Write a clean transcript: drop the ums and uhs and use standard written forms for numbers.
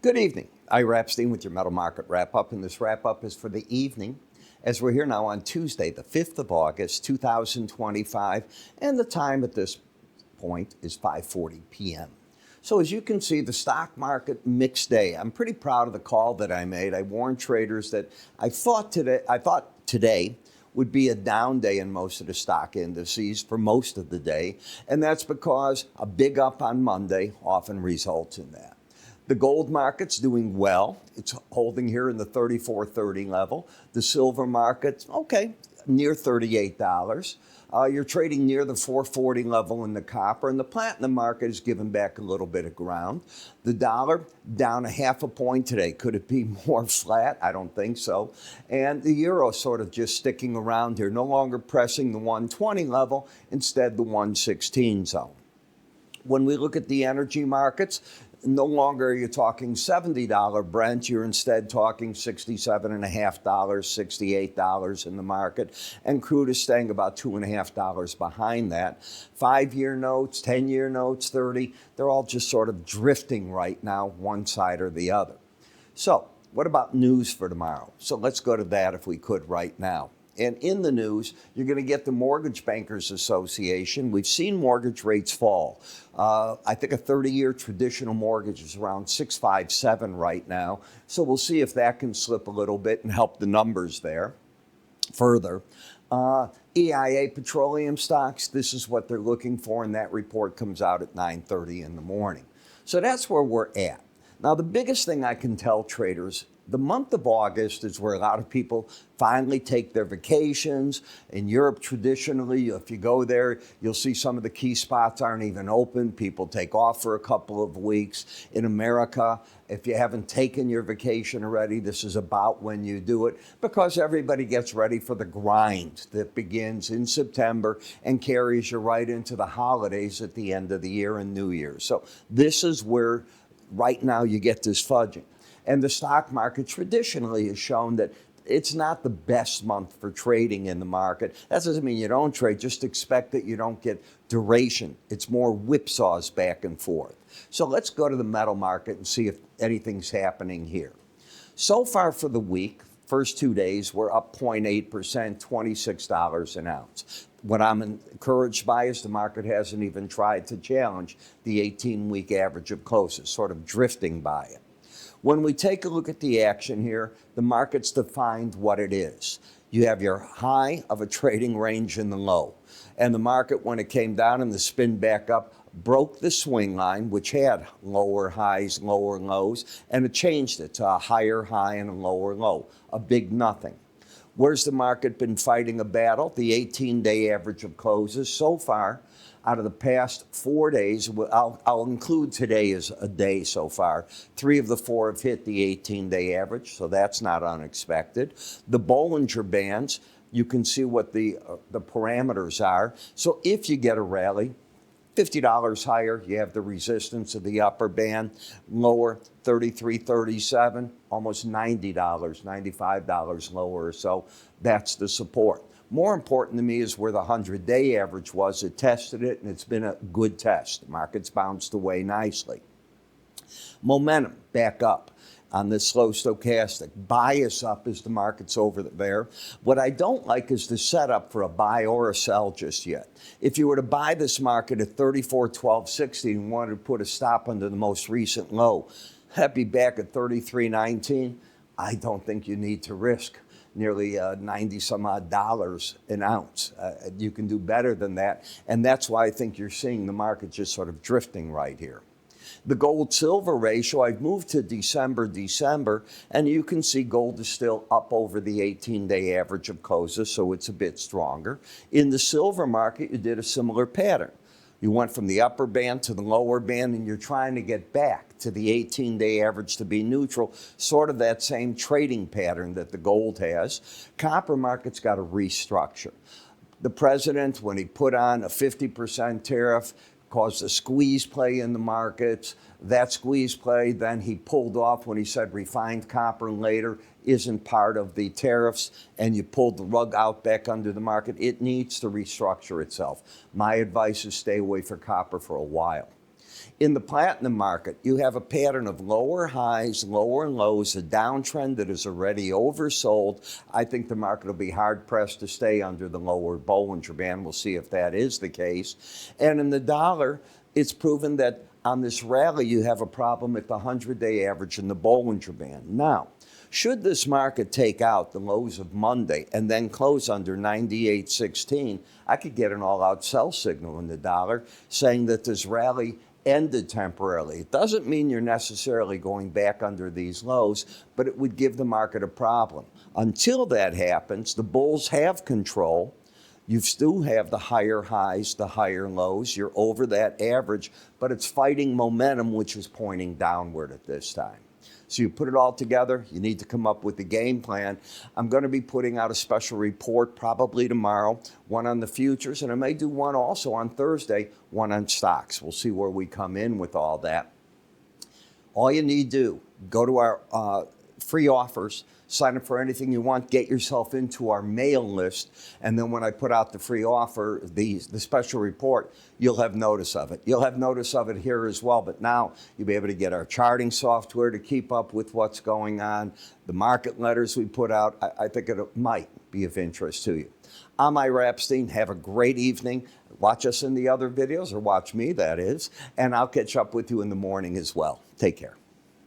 Good evening. Ira Epstein with your metal market wrap-up, and this wrap-up is for the evening as we're here now on Tuesday, the 5th of August, 2025, and the time at this point is 5:40 p.m. So as you can see, the stock market mixed day. I'm pretty proud of the call that I made. I warned traders that I thought today would be a down day in most of the stock indices for most of the day, and that's because a big up on Monday often results in that. The gold market's doing well. It's holding here in the 34.30 level. The silver market's okay, near $38. You're trading near the 440 level in the copper, and the platinum market is giving back a little bit of ground. The dollar down 0.5 point today. Could it be more flat? I don't think so. And the euro sort of just sticking around here, no longer pressing the 120 level, instead the 116 zone. When we look at the energy markets, no longer are you talking $70 Brent, you're instead talking $67.50, $68 in the market, and crude is staying about $2.50 behind that. 5-year notes, 10-year notes, 30, they're all just sort of drifting right now, one side or the other. So, what about news for tomorrow? So let's go to that if we could right now. And in the news, you're going to get the Mortgage Bankers Association. We've seen mortgage rates fall. I think a 30-year traditional mortgage is around 6.57 right now. So we'll see if that can slip a little bit and help the numbers there further. EIA Petroleum stocks, this is what they're looking for, and that report comes out at 9:30 in the morning. So that's where we're at. Now, the biggest thing I can tell traders, the month of August is where a lot of people finally take their vacations. In Europe, traditionally, if you go there, you'll see some of the key spots aren't even open. People take off for a couple of weeks. In America, if you haven't taken your vacation already, this is about when you do it, because everybody gets ready for the grind that begins in September and carries you right into the holidays at the end of the year and New Year's. So this is where right now you get this fudging. And the stock market traditionally has shown that it's not the best month for trading in the market. That doesn't mean you don't trade, just expect that you don't get duration. It's more whipsaws back and forth. So let's go to the metal market and see if anything's happening here. So far for the week, first 2 days, we're up 0.8%, $26 an ounce. What I'm encouraged by is the market hasn't even tried to challenge the 18-week average of closest, sort of drifting by it. When we take a look at the action here, the market's defined what it is. You have your high of a trading range and the low. And the market, when it came down and the spin back up, broke the swing line, which had lower highs, lower lows, and it changed it to a higher high and a lower low, a big nothing. Where's the market been fighting a battle? The 18-day average of closes so far. Out of the past 4 days, I'll include today as a day so far, 3 of the 4 have hit the 18-day average, so that's not unexpected. The Bollinger Bands, you can see what the parameters are. So if you get a rally, $50 higher, you have the resistance of the upper band, lower, $33.37, almost $90, $95 lower or so, that's the support. More important to me is where the 100-day average was. It tested it, and it's been a good test. The market's bounced away nicely. Momentum back up on this slow stochastic. Bias up as the market's over there. What I don't like is the setup for a buy or a sell just yet. If you were to buy this market at 34.1260 and wanted to put a stop under the most recent low, that'd be back at 33.19. I don't think you need to risk nearly 90 some odd dollars an ounce. You can do better than that, and that's why I think you're seeing the market just sort of drifting right here. The gold-silver ratio, I've moved to December, and you can see gold is still up over the 18-day average of closes, so it's a bit stronger. In the silver market, you did a similar pattern. You went from the upper band to the lower band, and you're trying to get back to the 18-day average to be neutral, sort of that same trading pattern that the gold has. Copper market's got to restructure. The president, when he put on a 50% tariff, caused a squeeze play in the markets. That squeeze play, then he pulled off when he said refined copper later isn't part of the tariffs, and you pulled the rug out back under the market. It needs to restructure itself. My advice is stay away from copper for a while. In the platinum market, you have a pattern of lower highs, lower lows, a downtrend that is already oversold. I think the market will be hard-pressed to stay under the lower Bollinger Band. We'll see if that is the case. And in the dollar, it's proven that on this rally, you have a problem at the 100-day average in the Bollinger Band. Now, should this market take out the lows of Monday and then close under 98.16, I could get an all-out sell signal in the dollar saying that this rally ended temporarily. It doesn't mean you're necessarily going back under these lows, but it would give the market a problem. Until that happens, the bulls have control. You still have the higher highs, the higher lows. You're over that average, but it's fighting momentum, which is pointing downward at this time. So you put it all together, you need to come up with a game plan. I'm going to be putting out a special report probably tomorrow, one on the futures, and I may do one also on Thursday, one on stocks. We'll see where we come in with all that. All you need to do, go to our free offers, sign up for anything you want, get yourself into our mail list, and then when I put out the free offer, the special report, you'll have notice of it. You'll have notice of it here as well, but now you'll be able to get our charting software to keep up with what's going on, the market letters we put out. I think it might be of interest to you. I'm Ira Epstein. Have a great evening. Watch us in the other videos, or watch me, that is, and I'll catch up with you in the morning as well. Take care.